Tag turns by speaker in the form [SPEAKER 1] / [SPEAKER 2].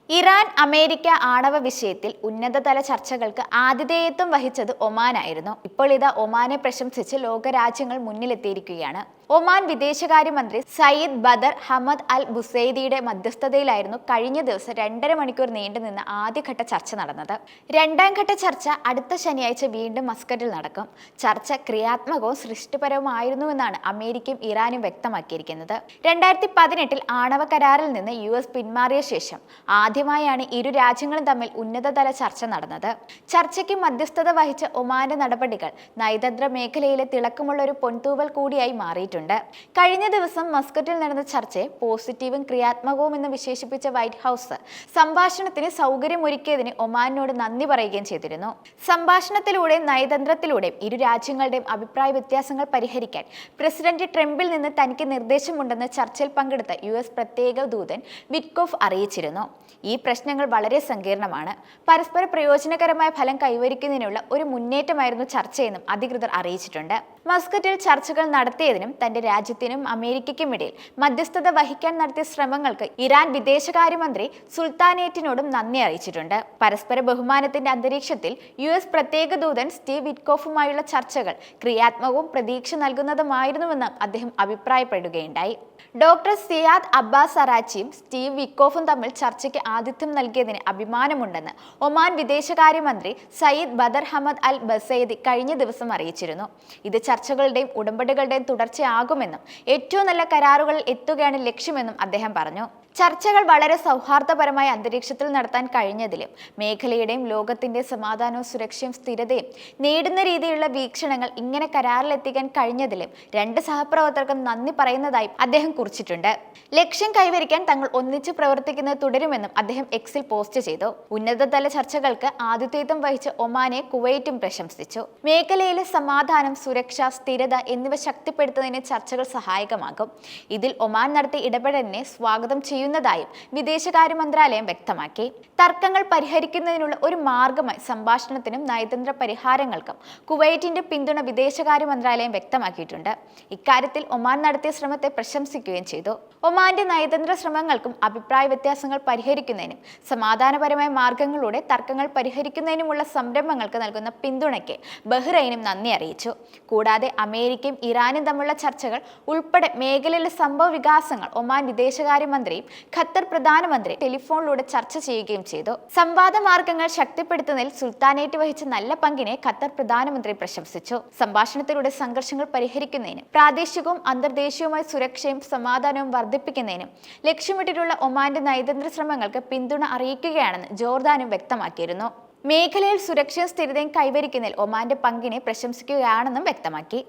[SPEAKER 1] Iran America ആണവ വിഷയത്തിൽ ഉന്നതതല ചർച്ചകൾക്ക് ആതിഥേയത്വം വഹിച്ചത് ഒമാനായിരുന്നു. ഇപ്പോൾ ഇതാ ഒമാനെ പ്രശംസിച്ച് ലോകരാജ്യങ്ങൾ മുന്നിലെത്തിയിരിക്കുകയാണ്. ഒമാൻ വിദേശകാര്യമന്ത്രി സയ്യിദ് ബദർ ഹമദ് അൽ ബുസൈദിയുടെ മധ്യസ്ഥതയിലായിരുന്നു കഴിഞ്ഞ ദിവസം 2.5 മണിക്കൂർ നീണ്ടുനിന്ന ആദ്യഘട്ട ചർച്ച നടന്നത്. രണ്ടാം ഘട്ട ചർച്ച അടുത്ത ശനിയാഴ്ച വീണ്ടും മസ്കറ്റിൽ നടക്കും. ചർച്ച ക്രിയാത്മകവും സൃഷ്ടിപരവുമായിരുന്നുവെന്നാണ് അമേരിക്കയും ഇറാനും വ്യക്തമാക്കിയിരിക്കുന്നത്. 2018 ആണവ കരാറിൽ നിന്ന് US പിന്മാറിയ ശേഷം ആദ്യമായാണ് ഇരു രാജ്യങ്ങളും തമ്മിൽ ഉന്നതതല ചർച്ച നടന്നത്. ചർച്ചയ്ക്ക് മധ്യസ്ഥത വഹിച്ച ഒമാന്റെ നടപടികൾ നയതന്ത്ര മേഖലയിലെ തിളക്കമുള്ള ഒരു പൊൻതൂവൽ കൂടിയായി മാറിയിട്ടുണ്ട്. കഴിഞ്ഞ ദിവസം മസ്കറ്റിൽ നടന്ന ചർച്ചയെ പോസിറ്റീവും ക്രിയാത്മകവും എന്ന് വിശേഷിപ്പിച്ച വൈറ്റ് ഹൗസ് സംഭാഷണത്തിന് സൗകര്യമൊരുക്കിയതിന് ഒമാനോട് നന്ദി പറയുകയും ചെയ്തിരുന്നു. സംഭാഷണത്തിലൂടെയും നയതന്ത്രത്തിലൂടെയും ഇരു രാജ്യങ്ങളുടെയും അഭിപ്രായ വ്യത്യാസങ്ങൾ പരിഹരിക്കാൻ പ്രസിഡന്റ് ട്രംപിൽ നിന്ന് തനിക്ക് നിർദ്ദേശമുണ്ടെന്ന് ചർച്ചയിൽ പങ്കെടുത്ത US പ്രത്യേക ദൂതൻ വിറ്റ്കോഫ് അറിയിച്ചിരുന്നു. ഈ പ്രശ്നങ്ങൾ വളരെ സങ്കീർണമാണ്. പരസ്പര പ്രയോജനകരമായ ഫലം കൈവരിക്കുന്നതിനുള്ള ഒരു മുന്നേറ്റമായിരുന്നു ചർച്ചയെന്നും അധികൃതർ അറിയിച്ചിട്ടുണ്ട്. മസ്കറ്റിൽ ചർച്ചകൾ നടത്തിയതിനും തന്റെ രാജ്യത്തിനും അമേരിക്കയ്ക്കും ഇടയിൽ മധ്യസ്ഥത വഹിക്കാൻ നടത്തിയ ശ്രമങ്ങൾക്ക് ഇറാൻ വിദേശകാര്യമന്ത്രി സുൽത്താനേറ്റിനോടും നന്ദി അറിയിച്ചിട്ടുണ്ട്. പരസ്പര ബഹുമാനത്തിന്റെ അന്തരീക്ഷത്തിൽ US പ്രത്യേക ദൂതൻ സ്റ്റീവ് വിറ്റ്കോഫുമായുള്ള ചർച്ചകൾ ക്രിയാത്മകവും പ്രതീക്ഷ നൽകുന്നതുമായിരുന്നുവെന്ന് അദ്ദേഹം അഭിപ്രായപ്പെടുകയുണ്ടായി. ഡോക്ടർ സിയാദ് അബ്ബാസ് അറാച്ചിയും സ്റ്റീവ് വിറ്റ്കോഫും തമ്മിൽ ചർച്ചയ്ക്ക് ആതിഥ്യം നൽകിയതിന് അഭിമാനമുണ്ടെന്ന് ഒമാൻ വിദേശകാര്യമന്ത്രി സയ്യിദ് ബദർ ഹമദ് അൽ ബസൈദി കഴിഞ്ഞ ദിവസം അറിയിച്ചിരുന്നു. ഇത് ചർച്ചകളുടെയും ഉടമ്പടികളുടെയും തുടർച്ചയാകുമെന്നും ഏറ്റവും നല്ല കരാറുകളിൽ എത്തുകയാണ് ലക്ഷ്യമെന്നും അദ്ദേഹം പറഞ്ഞു. ചർച്ചകൾ വളരെ സൗഹാർദ്ദപരമായ അന്തരീക്ഷത്തിൽ നടത്താൻ കഴിഞ്ഞതിലും മേഖലയുടെയും ലോകത്തിന്റെ സമാധാനവും സുരക്ഷയും സ്ഥിരതയും നേടുന്ന രീതിയിലുള്ള വീക്ഷണങ്ങൾ ഇങ്ങനെ കരാറിലെത്തിക്കാൻ കഴിഞ്ഞതിലും രണ്ട് സഹപ്രവർത്തകർക്കും നന്ദി പറയുന്നതായി അദ്ദേഹം കുറിച്ചിട്ടുണ്ട്. ലക്ഷ്യം കൈവരിക്കാൻ തങ്ങൾ ഒന്നിച്ച് പ്രവർത്തിക്കുന്നത് തുടരുമെന്നും അദ്ദേഹം എക്സിൽ പോസ്റ്റ് ചെയ്തു. ഉന്നതതല ചർച്ചകൾക്ക് ആതിഥേയത്വം വഹിച്ച ഒമാനെ കുവൈറ്റും പ്രശംസിച്ചു. മേഖലയിലെ സമാധാനം, സുരക്ഷ, സ്ഥിരത എന്നിവ ശക്തിപ്പെടുത്തുന്നതിന് ചർച്ചകൾ സഹായകമാകും. ഇതിൽ ഒമാൻ നടത്തിയ ഇടപെടലിനെ സ്വാഗതം ചെയ്യുന്നതായും വിദേശകാര്യ മന്ത്രാലയം വ്യക്തമാക്കി. തർക്കങ്ങൾ പരിഹരിക്കുന്നതിനുള്ള ഒരു മാർഗമായി സംഭാഷണത്തിനും നയതന്ത്ര പരിഹാരങ്ങൾക്കും കുവൈറ്റിന്റെ പിന്തുണ വിദേശകാര്യ മന്ത്രാലയം വ്യക്തമാക്കിയിട്ടുണ്ട്. ഇക്കാര്യത്തിൽ ഒമാൻ നടത്തിയ ശ്രമത്തെ പ്രശംസിക്കുകയും ചെയ്തു. ഒമാന്റെ നയതന്ത്ര ശ്രമങ്ങൾക്കും അഭിപ്രായ വ്യത്യാസങ്ങൾ പരിഹരിക്കുന്നതിനും സമാധാനപരമായ മാർഗങ്ങളിലൂടെ തർക്കങ്ങൾ പരിഹരിക്കുന്നതിനുമുള്ള സംരംഭങ്ങൾക്ക് നൽകുന്ന പിന്തുണയ്ക്ക് ബഹ്റൈനും നന്ദി അറിയിച്ചു. കൂടാതെ അമേരിക്കയും ഇറാനും തമ്മിലുള്ള ചർച്ചകൾ ഉൾപ്പെടെ മേഖലയിലെ സംഭവ വികാസങ്ങൾ ഒമാൻ വിദേശകാര്യ മന്ത്രിയും ഖത്തർ പ്രധാനമന്ത്രി ടെലിഫോണിലൂടെ ചർച്ച ചെയ്യുകയും ചെയ്തു. സംവാദ മാർഗങ്ങൾ ശക്തിപ്പെടുത്തുന്നതിൽ സുൽത്താനേറ്റ് വഹിച്ച നല്ല പങ്കിനെ ഖത്തർ പ്രധാനമന്ത്രി പ്രശംസിച്ചു. സംഭാഷണത്തിലൂടെ സംഘർഷങ്ങൾ പരിഹരിക്കുന്നതിനും പ്രാദേശികവും അന്തർദേശീയവുമായ സുരക്ഷയും സമാധാനവും വർദ്ധിപ്പിക്കുന്നതിനും ലക്ഷ്യമിട്ടിട്ടുള്ള ഒമാന്റെ നയതന്ത്ര ശ്രമങ്ങൾക്ക് പിന്തുണ അറിയിക്കുകയാണെന്ന് ജോർദാനും വ്യക്തമാക്കിയിരുന്നു. മേഖലയിൽ സുരക്ഷയും സ്ഥിരതയും കൈവരിക്കുന്നതിൽ ഒമാന്റെ പങ്കിനെ പ്രശംസിക്കുകയാണെന്നും വ്യക്തമാക്കി.